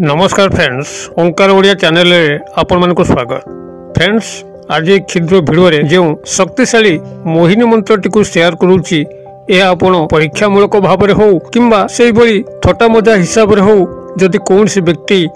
नमस्कार फ्रेंड्स, ओंकार ओडिया चैनल आपण मानक स्वागत। फ्रेंड्स, आज एक क्षुद्र वीडियो रे जो शक्तिशाली मोहिनी मंत्रटी को शेयर करूची, यह आपण परीक्षामूलक भाव में हो किंबा से भली थटा मजा हिसाब से हो, जदि कौन सी व्यक्ति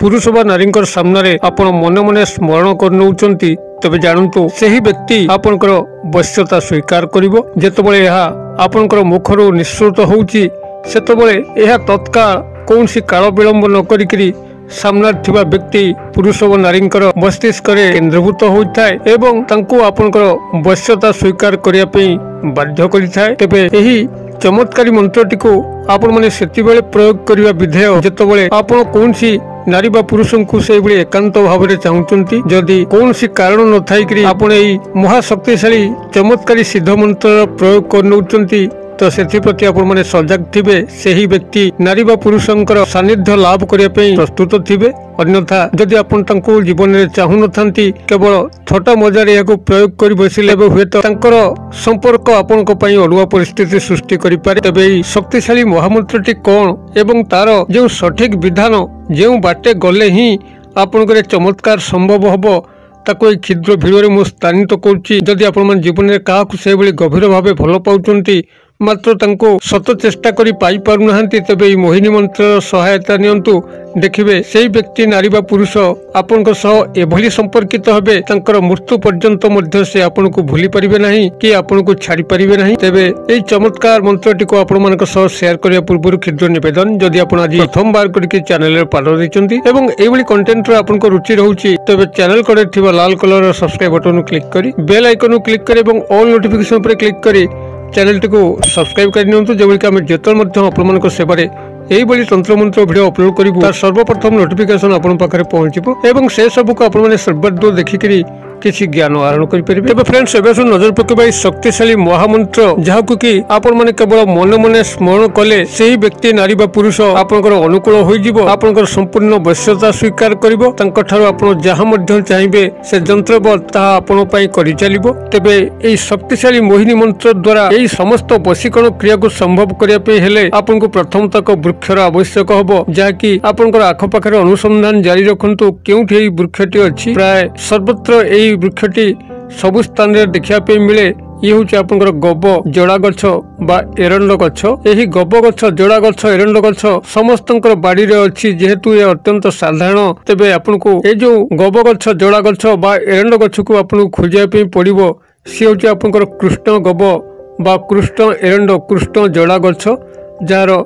पुरुष बा नारी सामने आपण मन मन स्मरण कर तबे जानतु सही व्यक्ति आपणकर वश्यता स्वीकार करिवो। जेतबेले यह आपणकर मुखरु निश्चित होउची सेतबेले यह तत्काल कौन सी काल विलंब न करिकरी सामने थिबा व्यक्ति पुरुष व नारी मस्तिष्क केन्द्रीभूत होता है एवं तांको आपणकर वश्यता स्वीकार करिया पई बाध्य करिथाय। तेबे एही चमत्कारी मंत्रटी को आपण माने सेति बेले प्रयोग करिवा विधेय जेतबेले आपण कौन सी नारी बा पुरुष को से एकांत भाव में चाहूंती, जदि कौन सी कारण न थाई आपण एही महाशक्तिशाली चमत्कारी सिद्ध मंत्र प्रयोग कर तो से प्रति आपण माने सजग थिबे, सही व्यक्ति नारी बा पुरुषंकर सानिध्य लाभ करिया पई प्रस्तुत थिबे। अन्यथा जदि आपण तांको जीवन में चाहू नथांती, केवल थटा मजार या प्रयोग कर बसिले हुए तो तांकर संपर्क आपनको पई अडुआ परिस्थिति सृष्टि करि पारे। तबे शक्तिशाली महामंत्रटी कोन एवं तार जो सठिक विधान जो बाटे गले ही आपनकर चमत्कार संभव हबो ताको एक क्षुद्र भिडियो मु स्थानित करूची। जदि आपण मन जीवन में क्या से गभीर भाव भल पाउचंती मात्र तांको सत चेष्टा करी पाई पारु नाहंती, तबे मोहिनी मंत्र सहायता नियंतु। देखिबे सेही व्यक्ति नारी बा पुरुष आपनक सह एभली संपर्कित हेबे तांकर मृत्यु पर्यंत मध्य से आपनको भूली परिबे नाही कि आपनको छाड़ी परिबे नाही। तेबे एई चमत्कार मंत्रटी को आपण मानक सह शेयर करिया पूर्व क्षुद्र निवेदन, जदि आपण आज प्रथम बार करके चैनल रे पाद दैचंती एवं एभली कंटेंट रे आपनको रुचि रहउची, तबे चैनल कड़े थिबा लाल कलर सब्सक्राइब बटन क्लिक करी बेल आइकन क्लिक करी एवं ऑल नोटिफिकेशन पर क्लिक करी चैनल टी को सब्सक्राइब कर नियंतु, जेबल कि आम जेतल आपण सेवारे यही बड़ी तंत्र मंत्र वीडियो अपलोड करूँ तार सर्वप्रथम नोटिफिकेशन आपण पाखरे पहुंचबो एवं से सब को आपण माने सर्वदूर देखिकरी किसी ज्ञान आहरण कर परिबे। तबे फ्रेंड्स, एबे नजर पकेबा शक्तिशाली महामंत्र जहाकु कि आपण माने केवल मन मन स्मरण कले सही व्यक्ति नारी बा पुरुष आपनकर अनुकूल होई जिवो, आपनकर संपूर्ण वश्यता स्वीकार करिवो, तांक ठारो आपण जहा मध्य चाहिबे से यंत्र ता आपण पई करि चलिबो। तबे एई शक्तिशाली मोहिनी मंत्र द्वारा एई समस्त वशीकरण क्रिया को संभव करिया पे हेले आपनको प्रथम तक वृक्षर आवश्यक हबो, जाकी आपनकर आखपाखरे अनुसंधान जारी रखंतु केउठी एई वृक्षटी अछि। प्राय सर्वत्र एई वृक्षटी सबु स्थान रे देखिया पे मिले। ये हूँ आपनकर गब जोड़ा गछ बा एरंड गछ। यही गब गछ जोड़ा गछ एरंड गछ समस्तंकर बाड़ी रे अछि, जेहेतु ये अत्यंत साधारण। तेबे आपनको ए जो गब गछ जोड़ा गछ बा एरंड गछ को आपनको खोजिया पे पड़िबो। सी हूँ आपनकर कृष्ण गब बा कृष्ण एरंड कृष्ण जोड़ा गछ, जार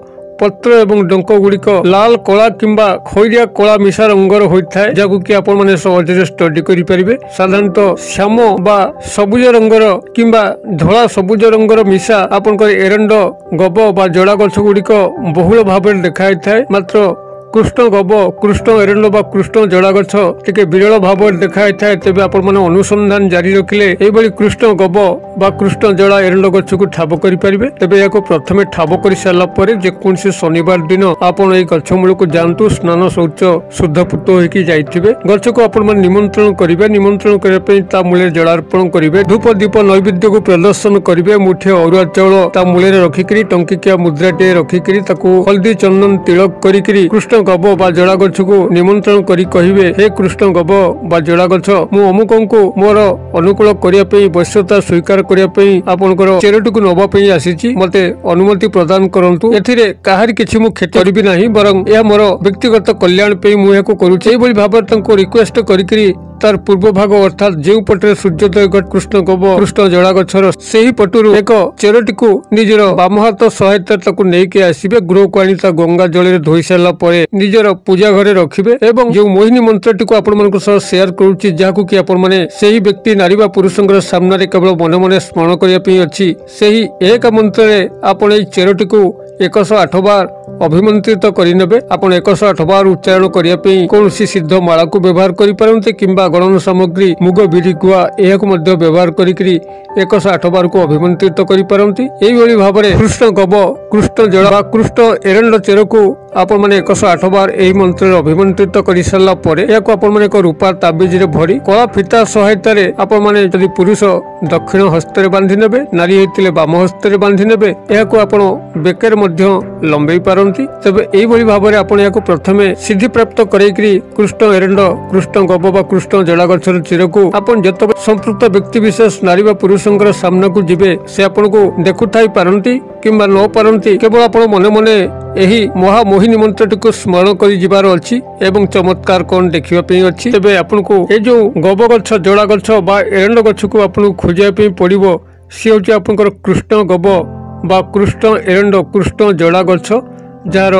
पत्र एवं डंक गुड़िक लाल कला किंबा खैरिया कला मिशा रंगर होता है, जहां कि आपण माने सहजरे स्टडी करि परिबे। साधारणतः श्याम बा सबुज रंगर किंबा धला सबुज रंगर मिशा आपनकर एरंड गब बा जोड़ा गछ गुड़िक बहुल भाव देखा थाए, मात्र कृष्ण गब कृष्ण एरंड बा कृष्ण जोड़ा गछ टिके विरल भाव देखा थाए। तेबे आपण माने अनुसंधान जारी रखिले एबोली कृष्ण गब बा कृष्ण जोड़ा एरंड गछ को ठाब करि परिबे। तेबे याको प्रथमे ठाब करि सारला परे जे कोनसे शनिवार दिन आपण एई गछ मूल को जानतु, स्नान शौच शुद्धपूत होइकी जाइथिबे। गछ को आपण माने निमंत्रण करिवे, निमंत्रण करिया पई ता मूले जलार्पण करिवे, धूप दीप नैवेद्य को प्रदर्शन करिवे। मुठे अरुआ चाउल ता मूले रखिकरी टंकिकिया मुद्राटे रखिकरी ताको हल्दी चंदन तिलक करिकरी कृष्ण गब बा जोड़ा गछ को निमंत्रण करी कहिबे, हे कृष्ण गब बा जोड़ा गछ मु अमुकंको मोर अनुकूल करिया पई वश्यता स्वीकार करिया पई आपनकर चेरटु को नबा पई आसीची, मते अनुमति प्रदान करंतु। एथिरे काहारी किछि मु खेती करबी नाही, बरं या मोर व्यक्तिगत कल्याण पई मु एको करूची। एई बली भाबर तंको रिक्वेस्ट करिकरी तार पूर्व भाग अर्थात जो पटे सूर्योदय कृष्ण गब कृष्ण जोड़ा गछर सेही पटुरु एक चेरटी को निजर बाम हाथ सहायता ताकू नेके आसीबे। गृह को आनी ता गंगा जल रे धोई सारला परे निजर पूजा घरे रखिबे एवं जो मोहिनी मंत्रटी को आपण मानक सह शेयर करूची, जाहाकू कि आपण माने सेही व्यक्ति नारी बा पुरुषंकर सामने रे केवल मन मन स्मरण करिया पई अछि। सेही एक मंत्र रे आपण एई चेरटी को 108 बार अभिमंत्रित करेंगे। आपण 108 बार उच्चारण करने कौन सिद्ध माला को व्यवहार करते किंबा गणन सामग्री मुग बिरी गुआ यह व्यवहार करी 108 बार को अभिमंत्रित करपारती। यही भाव में कृष्ण गब कृष्ण जल कृष्ण एरंड चेर को आपण मैंने 108 बार यही मंत्र अभिमंत्रित कर सारा पर एक रूपा ताबिज भरी कला फिता सहायतार आपण मैंने यदि पुरुष दक्षिण हस्ते बांधि ने नारी होते बाम हस्ते बांधि ने आपण बेकर लंबे पारती। तेज यही भाव में आपण प्रथम सिद्धि प्राप्त करेकरी कृष्ण एरंड कृष्ण गब बा कृष्ण जड़ा गछर चीर को आपण जत संपृक्त व्यक्ति विशेष नारी बा पुरुषंकर सामना को जिबे से आपण को देखु थाई पारंती किंबा न पारंती केवल आपण मने मने यही महामोहिनी मंत्रटी को स्मरण कर जिबार अछि एवं चमत्कार कौन देखिबा पे अछि। तेबे आपण को ए जो गब गछ जड़ा गछ बा एरंड गछ को आपण खोजिया पे पड़िबो से होछि आपनकर कृष्ण गब बा कृष्ण एरंड कृष्ण जड़ा गछ जार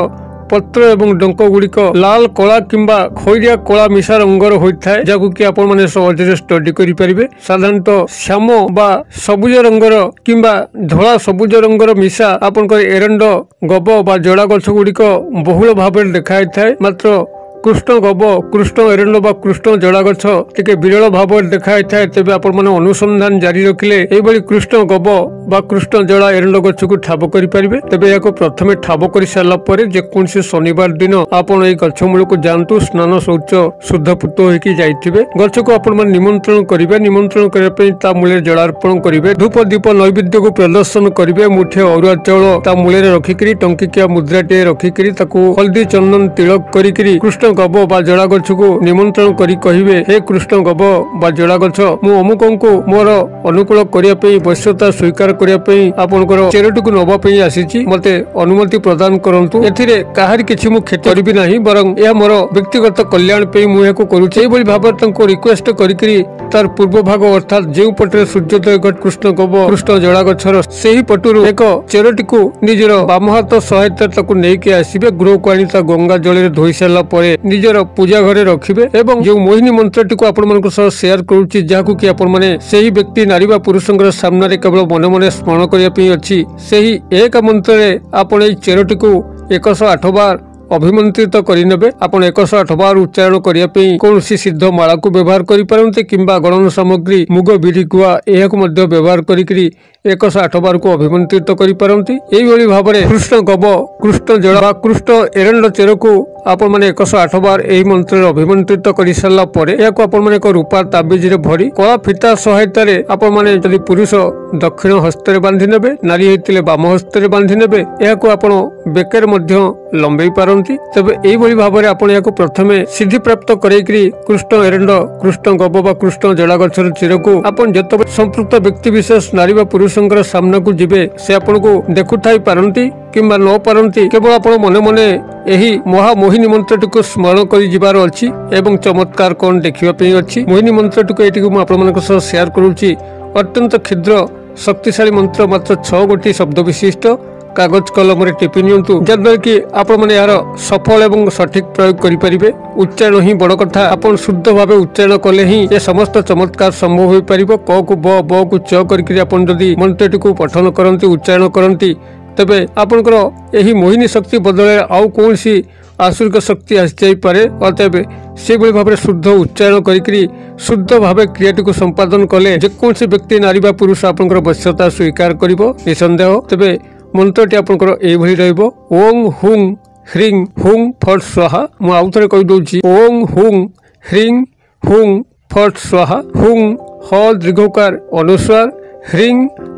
पत्र एवं डंक गुड़िक लाल कला किंबा खैरिया कला मिशा रंगर होता है जहाँ कि आपण मैंने सहज स्टडी करें। साधारणतः श्याम बा सबुज रंगर किंबा धला सबुज रंगर मिशा आपण एरंड गब बा जड़ा गछ गुड़िक बहुल भाव देखा था। मात्र कृष्ण गब कृष्ण एरंड बा कृष्ण जड़ा गछ टिके विरल भाव देखा था। तेज आपण मैंने अनुसंधान जारी रखिले एभली कृष्ण गब बा कृष्ण जड़ा एरंड गछ को ठाब करेंगे। तेज या प्रथम ठाब कर सारा पर जेकोसी शनिवार दिन आपण ये गछ मूल को जातु स्नान शौच शुद्धपूत होगी जाइए गछ को आपण निमंत्रण करेंगे। निमंत्रण करने मूल जलार्पण करेंगे धूप दीप नैवेद्य को प्रदर्शन करेंगे। मुठे अरुआ चाउल ता मूल रखिक टंकिकिया मुद्राटे रखिक हल्दी चंदन तिलक करी कृष्ण गब बा जड़ा गछ को निमंत्रण करी कहिबे हे कृष्ण गब बा जड़ा गछ मु अमुक को मोर अनुकूल करने वश्यता स्वीकार करने आपनकर चेरटी को नवा आसी मते अनुमति प्रदान करंतु। एथिरे काहारी किछि मु क्षति करिबि नाही बरं यह मोर व्यक्तिगत कल्याण पे मु एको करूछि। एई बली भाबत तंको रिक्वेस्ट करिकरी तार पूर्व भाग अर्थात जेउ पटे सूर्योदय घट कृष्ण गब कृष्ण जड़ा गछर सेही पटुरु एक चेरटी को निजर बाम हाथ सहायता ताकू नेकी आसीबे। गृह को आनी ता गंगा जल धोई सारा परे निजर पूजा घरे रखिबे एवं जो मोहिनी मंत्रटी को आपण मानक सह शेयर करूछि जाकू कि आपण माने सेही व्यक्ति नारी बा पुरुषंकर सामने केवल मन मन स्मरण करिया पई अछि। सेही एक मंत्र रे आपण ए चेरटी को 108 बार अभिमंत्रित करेंगे। आपण 108 बार उच्चारण करने कौन सिद्ध माला को व्यवहार करते किंबा गणन सामग्री मुग बिरी गुआ यह व्यवहार करी 108 बार को अभिमंत्रित करपारती। यही भाव में कृष्ण गब कृष्ण जड़ा कृष्ण एरंड चेर को आपण मैंने 108 बार यही मंत्र अभिमंत्रित कर सारा पर एक रूपा ताबिज भरी कला फिता सहायतार आपण मैंने यदि पुरुष दक्षिण हस्ते बांधि ने नारी होते बाम हस्ते बांधि ने आपण बेकर लंबे पारती। तेज यही भाव में आपण प्रथम सिद्धि प्राप्त करेकरी कृष्ण एरंड कृष्ण गब बा कृष्ण जड़ा गछर चीर को आपण जत संपृक्त व्यक्ति विशेष नारी बा पुरुषंकर सामना को जिबे से आपण को देखु थाई पारंती किंबा न पारंती केवल आपण मने मने यही महामोहिनी मंत्रटी को स्मरण कर जिबार अछि एवं चमत्कार कौन देखिबा पे अछि। मोहिनी मंत्रटी को एटी को आपण मानक सह शेयर करूछि। अत्यंत क्षुद्र शक्तिशाली मंत्र मात्र 6 गोटी शब्द विशिष्ट कागज कलम टिपि नियंतु जद्वारा कि आपण माने यार सफल एवं सठिक प्रयोग करें। उच्चारण ही बड़ कथा। आपण शुद्ध भाव उच्चारण कले ही ये समस्त चमत्कार संभव हो पारिबो। क को ब को च करके आपण जदि मंत्रटी को पठन करंती उच्चारण करंती तेबे आपनकर यही मोहिनी शक्ति बदले आउ कौन सी आसुरिक शक्ति आसी पारे। अतएव से भाव में शुद्ध उच्चारण करी शुद्ध भाव क्रियाटी को संपादन कले जेकोसी व्यक्ति नारी बा पुरुष आपनकर वश्यता स्वीकार करिवो निसंदेह। तेबे मंत्रटी आपनकर एभली रहइबो ओम हुं ह्रीं हुं फट स्वाहा। मु आउ थरे कहि दउछि ओम हुं ह्रीं हुं फट स्वाहा। हुं ह दीर्घकार अनुस्वार ह्रीं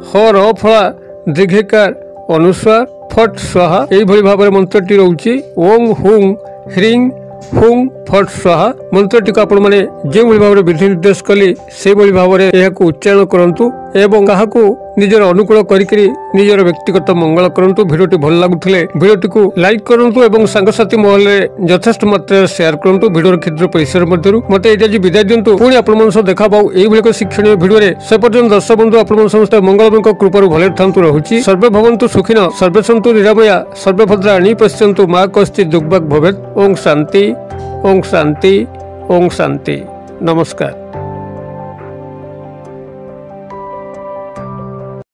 ह र फला दीर्घकार अनुस्वार फट स्वाहा। यही भाव में मंत्रटी रोचे ओम हुं ह्रीं हुं फट स्वाहा। मंत्रटी को आपण माने जे भाव में विधि निर्देश कले से भाव में यह उच्चारण करंतु एवं काहाकू निजर अनुकूल करी निजर व्यक्तिगत मंगल करंतु। भिडियोटी भल लागुथिले भिडियोटी को लाइक करंतु एवं सांगसाथी महल में यथेष्ट मात्रा शेयर करंतु। भिडियोर क्षुद्र परिसर मध्यरु मते एटा जी विदाय दियंतु। पुणी आपण मन सह देखा पाऊ एई भली शिक्षणीय भिडियो रे। से पर्यंत दर्शक बंधु आपण मन समस्त मंगलमयक कृपारु भले थांतु रहुची। सर्वे भवन्तु सुखिनः सर्वे सन्तु निरामया सर्वे भद्राणि पश्यन्तु मा कश्चित् दुर्भाग् भवेत्। ओम शांति ओम शांति ओम शांति। नमस्कार।